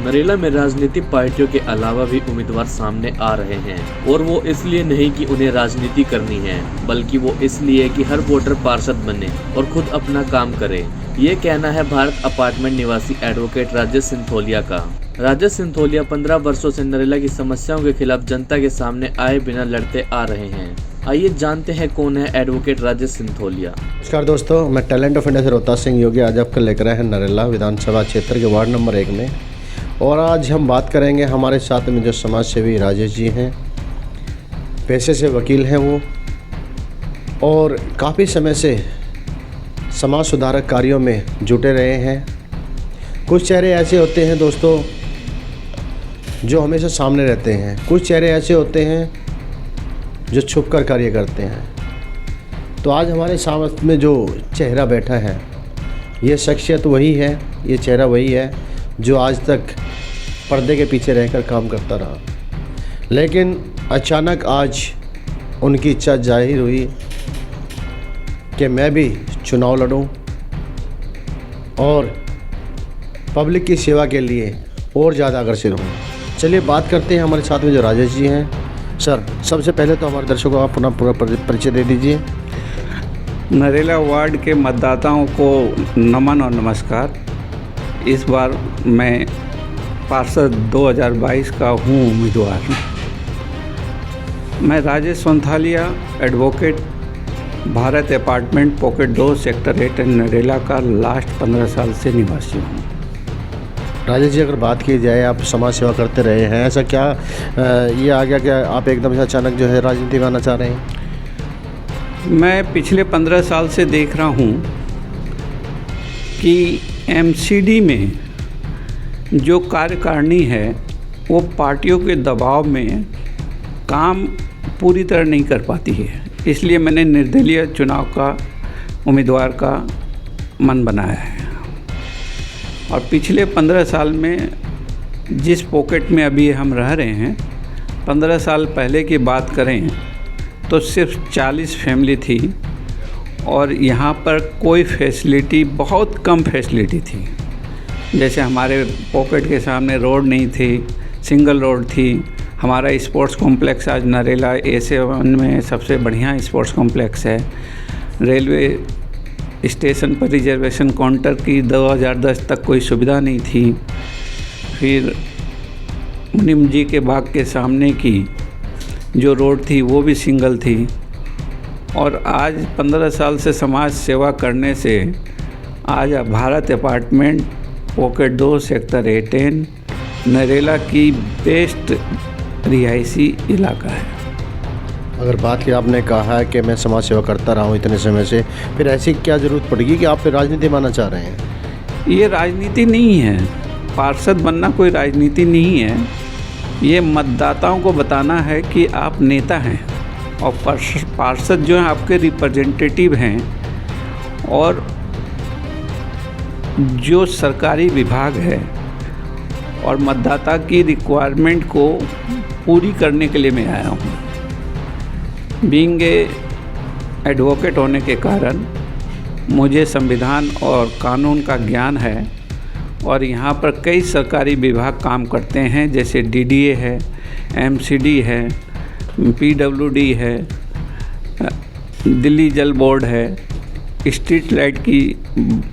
नरेला में राजनीतिक पार्टियों के अलावा भी उम्मीदवार सामने आ रहे हैं और वो इसलिए नहीं कि उन्हें राजनीति करनी है, बल्कि वो इसलिए कि हर वोटर पार्षद बने और खुद अपना काम करे। ये कहना है भारत अपार्टमेंट निवासी एडवोकेट राजेश सिंथोलिया का। राजेश सिंथोलिया 15 वर्षों से नरेला की समस्याओं के खिलाफ जनता के सामने आए बिना लड़ते आ रहे हैं। आइए जानते हैं कौन है एडवोकेट राजेश सिंथोलिया। नमस्कार दोस्तों, मैं टैलेंट ऑफ इंडिया से रोहतास सिंह योगी आज आपको लेकर आए हैं नरेला विधानसभा क्षेत्र के वार्ड नंबर 1 में। और आज हम बात करेंगे, हमारे साथ में जो समाज सेवी राजेश जी हैं, पेशे से वकील हैं वो, और काफ़ी समय से समाज सुधारक कार्यों में जुटे रहे हैं। कुछ चेहरे ऐसे होते हैं दोस्तों जो हमेशा सामने रहते हैं, कुछ चेहरे ऐसे होते हैं जो छुपकर कार्य करते हैं। तो आज हमारे सामने में जो चेहरा बैठा है, ये शख्सियत वही है, ये चेहरा वही है जो आज तक पर्दे के पीछे रहकर काम करता रहा, लेकिन अचानक आज उनकी इच्छा जाहिर हुई कि मैं भी चुनाव लड़ूं और पब्लिक की सेवा के लिए और ज़्यादा अग्रसर हूँ। चलिए बात करते हैं हमारे साथ में जो राजेश जी हैं। सर, सबसे पहले तो हमारे दर्शकों को आप पुनः पूरा परिचय दे दीजिए। नरेला वार्ड के मतदाताओं को नमन और नमस्कार। इस बार मैं पार्षद 2022 का हूँ उम्मीदवार। मैं Rajesh Sintholiya advocate Bharat apartment pocket 2 sector 8 Narela का लास्ट 15 साल से निवासी हूँ। राजेश जी, अगर बात की जाए, आप समाज सेवा करते रहे हैं, ऐसा क्या ये आ गया कि आप एकदम से अचानक जो है राजनीति में आना चाह रहे हैं? मैं पिछले 15 साल से देख रहा हूँ कि एमसीडी में जो कार्यकारिणी है वो पार्टियों के दबाव में काम पूरी तरह नहीं कर पाती है। इसलिए मैंने निर्दलीय चुनाव का उम्मीदवार का मन बनाया है। और पिछले 15 साल में जिस पॉकेट में अभी हम रह रहे हैं, 15 साल पहले की बात करें तो सिर्फ 40 फैमिली थी और यहाँ पर कोई फैसिलिटी, बहुत कम फैसिलिटी थी। जैसे हमारे पॉकेट के सामने रोड नहीं थी, सिंगल रोड थी। हमारा स्पोर्ट्स कॉम्प्लेक्स आज नरेला A7 में सबसे बढ़िया स्पोर्ट्स कॉम्प्लेक्स है। रेलवे स्टेशन पर रिजर्वेशन काउंटर की 2010 तक कोई सुविधा नहीं थी। फिर मुनीम जी के बाग के सामने की जो रोड थी वो भी सिंगल थी। और आज 15 साल से समाज सेवा करने से आज Bharat apartment pocket 2 sector 8 Narela की बेस्ट रिहायशी इलाका है। अगर बात की, आपने कहा है कि मैं समाज सेवा करता रहा हूँ इतने समय से, फिर ऐसी क्या ज़रूरत पड़ेगी कि आप फिर राजनीति में आना चाह रहे हैं? ये राजनीति नहीं है, पार्षद बनना कोई राजनीति नहीं है। ये मतदाताओं को बताना है कि आप नेता हैं और पार्षद जो हैं आपके रिप्रेजेंटेटिव हैं, और जो सरकारी विभाग है और मतदाता की रिक्वायरमेंट को पूरी करने के लिए मैं आया हूँ। बीइंग एडवोकेट होने के कारण मुझे संविधान और कानून का ज्ञान है और यहाँ पर कई सरकारी विभाग काम करते हैं, जैसे डीडीए है, एमसीडी है, पीडब्ल्यूडी है, दिल्ली जल बोर्ड है, स्ट्रीट लाइट की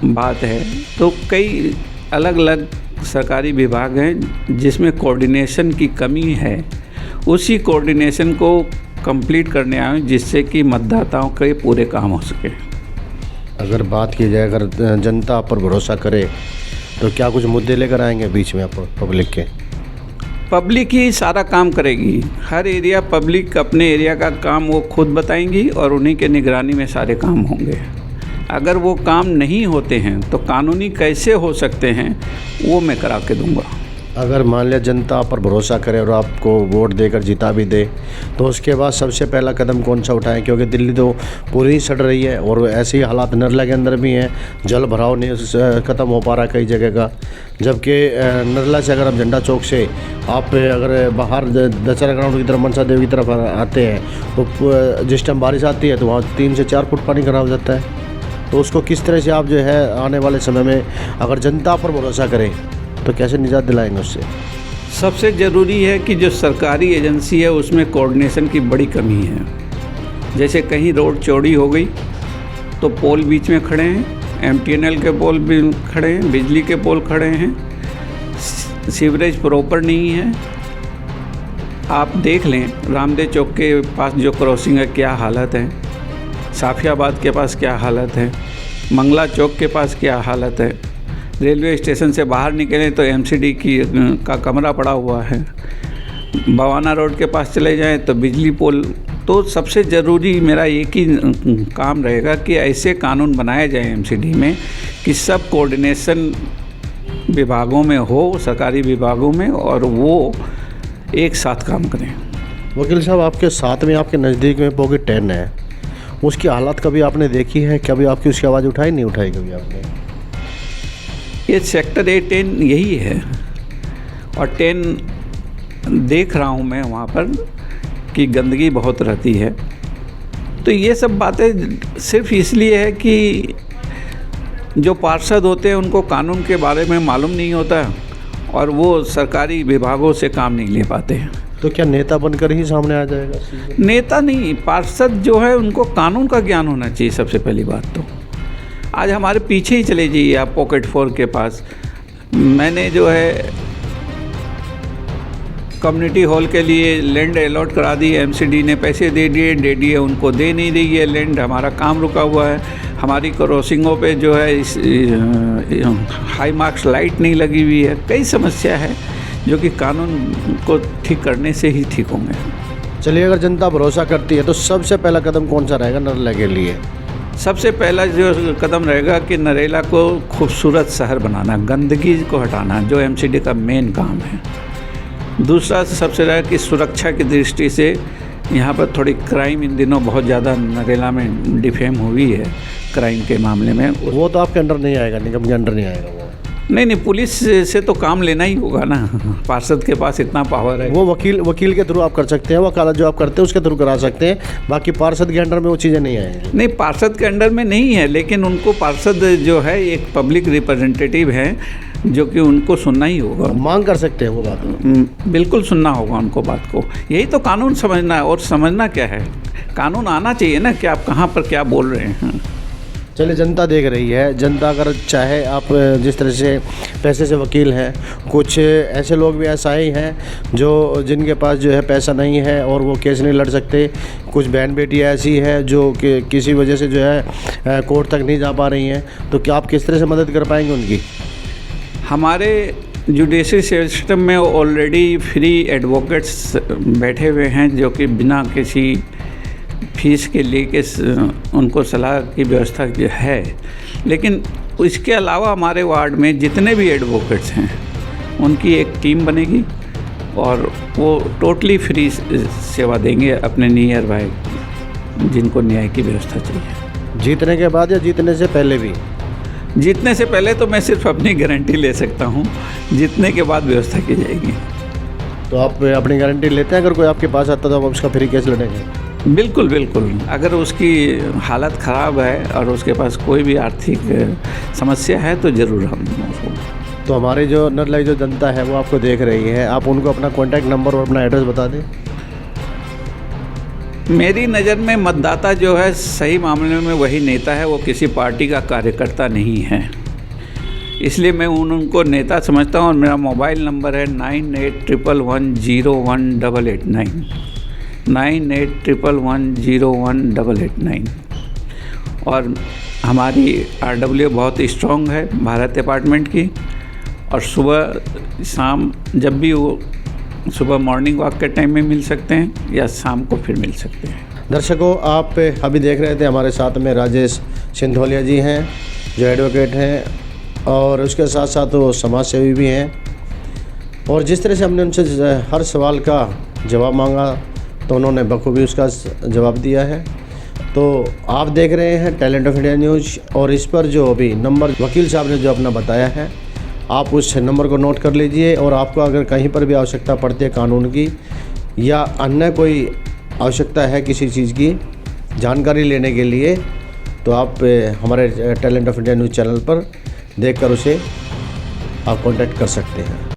बात है। तो कई अलग अलग सरकारी विभाग हैं जिसमें कोऑर्डिनेशन की कमी है। उसी कोऑर्डिनेशन को कंप्लीट करने आए जिससे कि मतदाताओं के पूरे काम हो सके। अगर बात की जाए, अगर जनता पर भरोसा करे तो क्या कुछ मुद्दे लेकर आएंगे बीच में आप पब्लिक के? पब्लिक ही सारा काम करेगी। हर एरिया पब्लिक अपने एरिया का काम वो खुद बताएंगी और उन्हीं के निगरानी में सारे काम होंगे। अगर वो काम नहीं होते हैं तो कानूनी कैसे हो सकते हैं वो मैं करा के दूंगा। अगर मान लिया जनता पर भरोसा करे और आपको वोट देकर जिता भी दे, तो उसके बाद सबसे पहला कदम कौन सा उठाएं? क्योंकि दिल्ली तो पूरी ही सड़ रही है और ऐसे ही हालात नरेला के अंदर भी हैं। जल भराव नहीं ख़त्म हो पा रहा कई जगह का, जबकि नरेला से अगर हम झंडा चौक से आप अगर बाहर दशहरा ग्राउंड की तरफ, मनसा देवी की तरफ आते हैं तो जिस टाइम बारिश आती है तो वहाँ 3 से 4 फुट पानी खड़ा हो जाता है। तो उसको किस तरह से आप जो है आने वाले समय में अगर जनता पर भरोसा करें तो कैसे निजात दिलाएंगे उससे? सबसे ज़रूरी है कि जो सरकारी एजेंसी है उसमें कोऑर्डिनेशन की बड़ी कमी है। जैसे कहीं रोड चौड़ी हो गई तो पोल बीच में खड़े हैं, MTNL के पोल भी खड़े हैं, बिजली के पोल खड़े हैं, सीवरेज प्रॉपर नहीं है। आप देख लें रामदेव चौक के पास जो क्रॉसिंग है क्या हालत है, साफियाबाद के पास क्या हालत है, मंगला चौक के पास क्या हालत है। रेलवे स्टेशन से बाहर निकलें तो MCD का कमरा पड़ा हुआ है। बवाना रोड के पास चले जाएं तो बिजली पोल। तो सबसे ज़रूरी मेरा एक ही काम रहेगा कि ऐसे कानून बनाए जाएं MCD में कि सब कोऑर्डिनेशन विभागों में हो, सरकारी विभागों में, और वो एक साथ काम करें। वकील साहब, आपके साथ में, आपके नज़दीक में पॉकेट 10 है, उसकी हालत कभी आपने देखी है? कभी आपकी उसकी आवाज़ उठाई नहीं उठाई कभी आपने? ये सेक्टर A10 यही है, और 10 देख रहा हूँ मैं वहाँ पर कि गंदगी बहुत रहती है। तो ये सब बातें सिर्फ इसलिए है कि जो पार्षद होते हैं उनको कानून के बारे में मालूम नहीं होता और वो सरकारी विभागों से काम नहीं ले पाते हैं। तो क्या नेता बनकर ही सामने आ जाएगा? नेता नहीं, पार्षद जो है उनको कानून का ज्ञान होना चाहिए सबसे पहली बात। तो आज हमारे पीछे ही चले जाइए आप पॉकेट 4 के पास, मैंने जो है कम्युनिटी हॉल के लिए लैंड अलॉट करा दी, MCD ने पैसे दे दिए, उनको दे नहीं रही है लैंड, हमारा काम रुका हुआ है। हमारी क्रॉसिंगों पे जो है हाई मार्क्स लाइट नहीं लगी हुई है। कई समस्या है जो कि कानून को ठीक करने से ही ठीक होंगे। चलिए, अगर जनता भरोसा करती है तो सबसे पहला कदम कौन सा रहेगा नरेला के लिए? सबसे पहला जो कदम रहेगा कि नरेला को खूबसूरत शहर बनाना, गंदगी को हटाना, जो MCD का मेन काम है। दूसरा सबसे रहेगा कि सुरक्षा की दृष्टि से यहाँ पर थोड़ी क्राइम इन दिनों बहुत ज़्यादा नरेला में डिफेम हुई है क्राइम के मामले में। वो तो आपके अंडर नहीं आएगा, निगम के अंडर नहीं आएगा वो। नहीं, पुलिस से तो काम लेना ही होगा ना, पार्षद के पास इतना पावर है। वो वकील के थ्रू आप कर सकते हैं, वकालत जो आप करते हैं उसके थ्रू करा सकते हैं, बाकी पार्षद के अंडर में वो चीज़ें नहीं आएंगी। नहीं, पार्षद के अंडर में नहीं है, लेकिन उनको पार्षद जो है एक पब्लिक रिप्रेजेंटेटिव है जो कि उनको सुनना ही होगा। मांग कर सकते हैं वो बात, बिल्कुल सुनना होगा उनको बात को। यही तो कानून समझना है, और समझना क्या है, कानून आना चाहिए ना कि आप कहाँ पर क्या बोल रहे हैं। चलिए, जनता देख रही है, जनता अगर चाहे, आप जिस तरह से पैसे से वकील हैं, कुछ ऐसे लोग भी ऐसा ही हैं जो जिनके पास जो है पैसा नहीं है और वो केस नहीं लड़ सकते, कुछ बहन बेटियाँ ऐसी हैं जो कि किसी वजह से जो है कोर्ट तक नहीं जा पा रही हैं, तो क्या आप किस तरह से मदद कर पाएंगे उनकी? हमारे जुडिशरी सिस्टम में ऑलरेडी फ्री एडवोकेट्स बैठे हुए हैं जो कि बिना किसी फीस के लिए के उनको सलाह की व्यवस्था है। लेकिन इसके अलावा हमारे वार्ड में जितने भी एडवोकेट्स हैं उनकी एक टीम बनेगी और वो टोटली फ्री सेवा देंगे अपने नियर बाय जिनको न्याय की व्यवस्था चाहिए। जीतने के बाद या जीतने से पहले भी? जीतने से पहले तो मैं सिर्फ अपनी गारंटी ले सकता हूँ, जीतने के बाद व्यवस्था की जाएगी। तो आप अपनी गारंटी लेते हैं अगर कोई आपके पास आता तो आप उसका फ्री केस लड़ेंगे? बिल्कुल बिल्कुल, अगर उसकी हालत ख़राब है और उसके पास कोई भी आर्थिक समस्या है तो ज़रूर हम उसको। तो हमारी जो नरेला जो जनता है वो आपको देख रही है, आप उनको अपना कॉन्टैक्ट नंबर और अपना एड्रेस बता दें। मेरी नज़र में मतदाता जो है सही मामले में वही नेता है, वो किसी पार्टी का कार्यकर्ता नहीं है, इसलिए मैं उनको नेता समझता हूँ। और मेरा मोबाइल नंबर है 9811101889 9811101889। और हमारी RW बहुत स्ट्रॉन्ग है भारत डिपार्टमेंट की, और सुबह शाम जब भी वो सुबह मॉर्निंग वॉक के टाइम में मिल सकते हैं या शाम को फिर मिल सकते हैं। दर्शकों, आप अभी देख रहे थे हमारे साथ में राजेश सिंधोलिया जी हैं जो एडवोकेट हैं और उसके साथ साथ वो समाज सेवी भी हैं। और जिस तरह से हमने उनसे हर सवाल का जवाब मांगा तो उन्होंने बखूबी उसका जवाब दिया है। तो आप देख रहे हैं टैलेंट ऑफ इंडिया न्यूज़, और इस पर जो अभी नंबर वकील साहब ने जो अपना बताया है आप उस नंबर को नोट कर लीजिए। और आपको अगर कहीं पर भी आवश्यकता पड़ती है कानून की या अन्य कोई आवश्यकता है किसी चीज़ की जानकारी लेने के लिए, तो आप हमारे talent of India news channel पर देखकर उसे आप कॉन्टैक्ट कर सकते हैं।